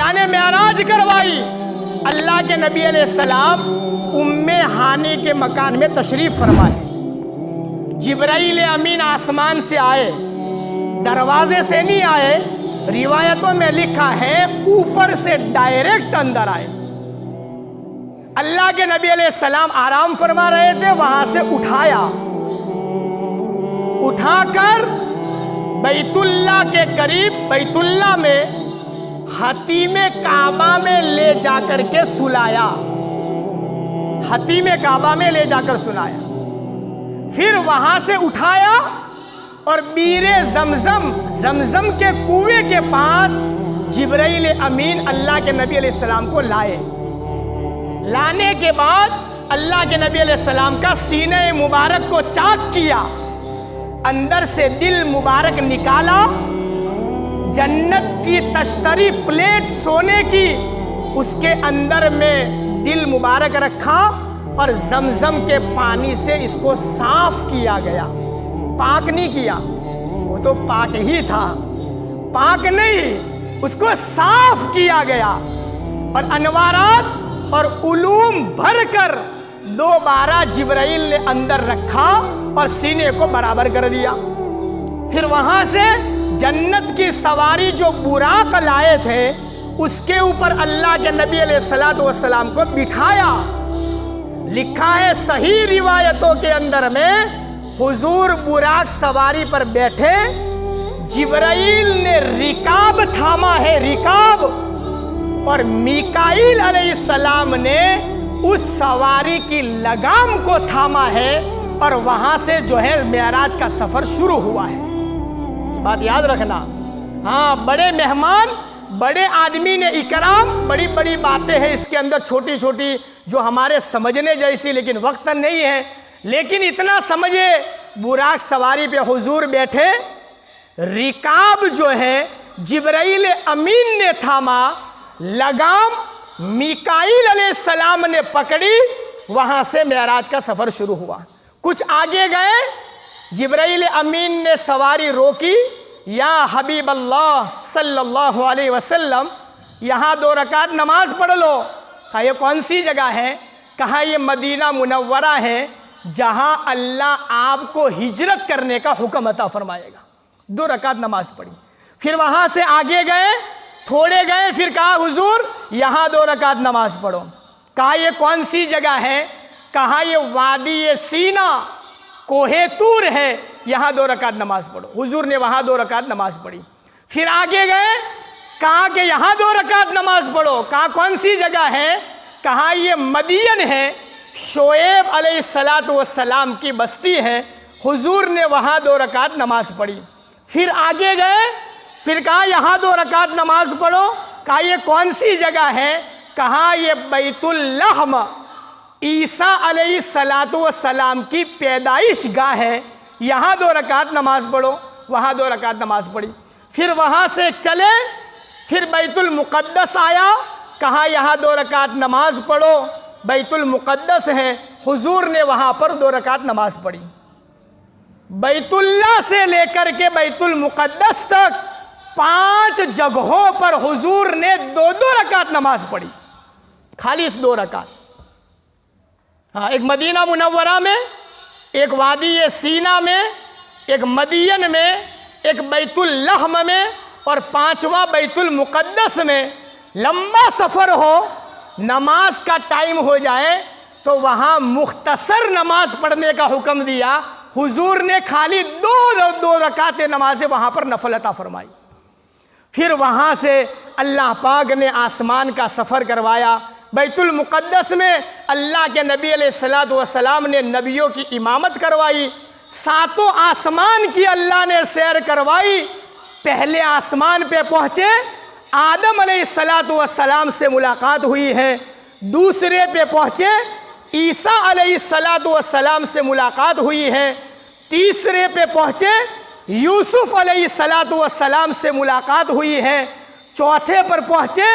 अल्लाह ने मेराज करवाई। अल्लाह के नबी अलैहिस्सलाम उम्मे हानी के मकान में तशरीफ़ फरमाए। जिब्राइल अमीन आसमान से आए, दरवाजे से नहीं आए, रिवायतों में लिखा है ऊपर से डायरेक्ट अंदर आए। अल्लाह के नबी अलैहिस्सलाम आराम फरमा रहे थे, वहां से उठाकर बैतुल्लाह के करीब, बैतुल्लाह में हतीमे काबा में ले जाकर के सुलाया। हतीमे काबा में ले जाकर सुलाया। फिर वहां से उठाया और बीरे जमजम के कुएं के पास जिब्राइल अमीन अल्लाह के नबी अलैहिस्सलाम को लाए। लाने के बाद अल्लाह के नबी अलैहिस्सलाम का सीने मुबारक को चाक किया, अंदर से दिल मुबारक निकाला, जन्नत की तश्तरी प्लेट सोने की, उसके अंदर में दिल मुबारक रखा और जमजम के पानी से इसको साफ किया गया। पाक नहीं किया, वो तो पाक ही था, पाक नहीं, उसको साफ किया गया और अनवारात और उलूम भरकर दोबारा जिब्राइल ने अंदर रखा और सीने को बराबर कर दिया। फिर वहां से जन्नत की सवारी जो बुराक लाए थे उसके ऊपर अल्लाह के नबी अलैहिस्सलातु वस्सलाम को बिठाया। लिखा है सही रिवायतों के अंदर में, हुजूर बुराक सवारी पर बैठे, जिब्राइल ने रिकाब थामा है, रिकाब, और मीकाईल अलैहिस्सलाम ने उस सवारी की लगाम को थामा है और वहां से जो है मेराज का सफर शुरू हुआ है। बात याद रखना। हाँ, बड़े मेहमान, बड़े आदमी ने इकराम, बड़ी बड़ी बातें हैं इसके अंदर, छोटी छोटी जो हमारे समझने जैसी, लेकिन वक्त नहीं है। लेकिन इतना समझे, बुराक सवारी पे हुजूर बैठे, रिकाब जो है जिब्राइल अमीन ने थामा, लगाम मीकाईल अलैहिस्सलाम ने पकड़ी, वहां से मेराज का सफर शुरू हुआ। कुछ आगे गए, जिब्राइल अमीन ने सवारी रोकी, या हबीब अल्लाह सल्लल्लाहु अलैहि वसल्लम, यहाँ 2 रकात नमाज पढ़ लो। कहा ये कौन सी जगह है? कहा ये मदीना मुनव्वरा है, जहाँ अल्लाह आपको हिजरत करने का हुक्म अता फरमाएगा। 2 रकात नमाज पढ़ी। फिर वहाँ से आगे गए, थोड़े गए, फिर कहा हुजूर यहाँ 2 रकात नमाज पढ़ो। कहा ये कौन सी जगह है? कहा ये वादी सीना, कोहे तूर है, यहाँ 2 रकात नमाज पढ़ो। हुजूर ने वहाँ 2 रकात नमाज पढ़ी। फिर आगे गए, कहा कि यहाँ 2 रकात नमाज पढ़ो। कहा कौन सी जगह है? कहा ये मदियन है, शोएब अलैहिस्सलातु वस्सलाम की बस्ती है। हुजूर ने वहाँ 2 रकात नमाज पढ़ी। फिर आगे गए, फिर कहा यहाँ 2 रकात नमाज पढ़ो। कहा ये कौन सी जगह है? कहा ये बैतुल लहम, ईसा अलैहिस्सलातु वस्सलाम की पैदाइश गाह है, यहाँ 2 रकात नमाज पढ़ो। वहाँ 2 रकात नमाज पढ़ी। फिर वहाँ से चले, फिर बैतुल मुक़द्दस आया, कहा यहाँ 2 रकात नमाज पढ़ो, बैतुल मुक़द्दस है। हुजूर ने वहाँ पर 2 रकात नमाज पढ़ी। बैतुल्लाह से लेकर के बैतुल मुक़द्दस तक 5 जगहों पर हुजूर ने 2-2 रकात नमाज पढ़ी, खाली इस 2 रकात। हाँ, एक मदीना मुनव्वरा में, एक वादी सीना में, एक मदियन में, एक बैतुल लहम में, और 5वां बैतुल मुक़द्दस में। लंबा सफ़र हो, नमाज का टाइम हो जाए तो वहाँ मुख्तसर नमाज पढ़ने का हुक्म दिया। हुजूर ने खाली 2 रकातें नमाजें वहाँ पर नफल अता फरमाई। फिर वहाँ से अल्लाह पाक ने आसमान का सफ़र करवाया। बैतुल मुक़द्दस में अल्लाह के नबी अलैहिस्सलातु वस्सलाम ने नबियों की इमामत करवाई। 7 आसमान की अल्लाह ने सैर करवाई। पहले आसमान पे पहुँचे, आदम अलैहिस्सलातु वस्सलाम से मुलाकात हुई है। दूसरे पे पहुँचे, ईसा अलैहिस्सलातु वस्सलाम से मुलाकात हुई है। तीसरे पे पहुँचे, यूसुफ अलैहिस्सलातु वस्सलाम से मुलाकात हुई है। चौथे पर पहुँचे,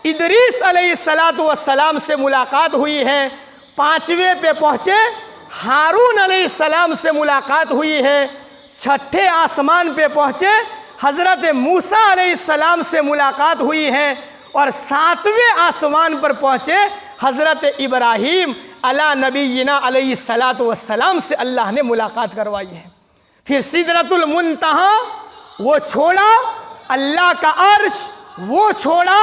इदरीस अलैहिस्सलातु वस्सलाम से मुलाकात हुई है। 5वें पे पहुँचे, हारून अलैहिस्सलाम से मुलाकात हुई है। 6ठे आसमान पे पहुँचे, हज़रत मूसा अलैहिस्सलाम से मुलाकात हुई है। और 7वें आसमान पर पहुँचे हज़रत इब्राहीम अला नबीना अलैहिस्सलातु वस्सलाम से अल्लाह ने मुलाकात करवाई है। फिर सिदरतुल मुंतहा वो छोड़ा, अल्लाह का अर्श वो छोड़ा,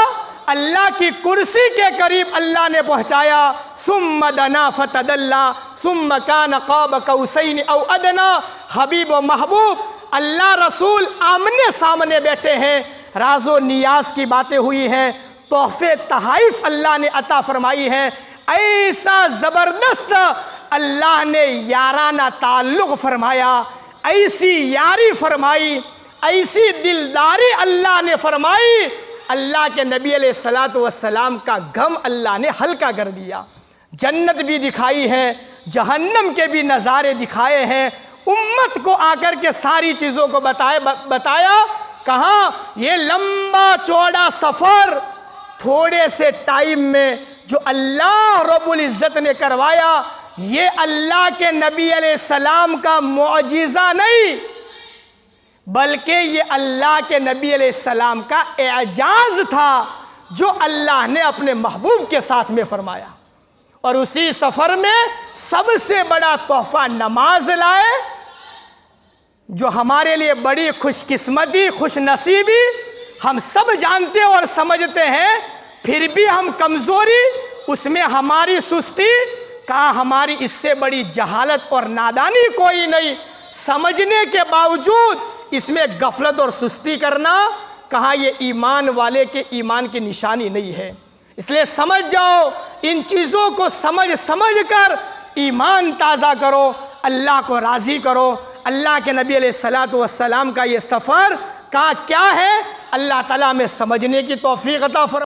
अल्लाह की कुर्सी के करीब अल्लाह ने पहुँचाया। सुम्मा दना फतदल्ला सुम्मा कान क़ाब कौसैन औ अदना। हबीब व महबूब अल्लाह रसूल आमने सामने बैठे हैं, राज़ो नियाज की बातें हुई हैं, तोहफ़े तहाइफ अल्लाह ने अता फरमाई है। ऐसा ज़बरदस्त अल्लाह ने याराना ताल्लुक़ फरमाया, ऐसी यारी फरमाई, ऐसी दिलदारी अल्लाह ने फरमाई। अल्लाह के नबी अलैहिस्सलातु वस्सलाम का गम अल्लाह ने हल्का कर दिया। जन्नत भी दिखाई है, जहन्नम के भी नज़ारे दिखाए हैं, उम्मत को आकर के सारी चीज़ों को बताया। कहाँ ये लंबा चौड़ा सफ़र थोड़े से टाइम में जो अल्लाह रब्बुल इज़्ज़त ने करवाया, ये अल्लाह के नबी अलैहिस्सलाम का मुअजिज़ा नहीं, बल्कि ये अल्लाह के नबी अलैहिस्सलाम का एजाज़ था जो अल्लाह ने अपने महबूब के साथ में फरमाया। और उसी सफ़र में सबसे बड़ा तोहफ़ा नमाज लाए, जो हमारे लिए बड़ी खुशकिस्मती खुशनसीबी हम सब जानते और समझते हैं, फिर भी हम कमज़ोरी, उसमें हमारी सुस्ती, कहाँ हमारी इससे बड़ी जहालत और नादानी कोई नहीं, समझने के बावजूद इसमें गफलत और सुस्ती करना, कहाँ ये ईमान वाले के ईमान की निशानी नहीं है। इसलिए समझ जाओ, इन चीज़ों को समझ कर ईमान ताज़ा करो, अल्लाह को राज़ी करो। अल्लाह के नबी अलैहिस्सलातु वस्सलाम का ये सफ़र का क्या है, अल्लाह ताला में समझने की तौफ़ीक़ अता फरमाए।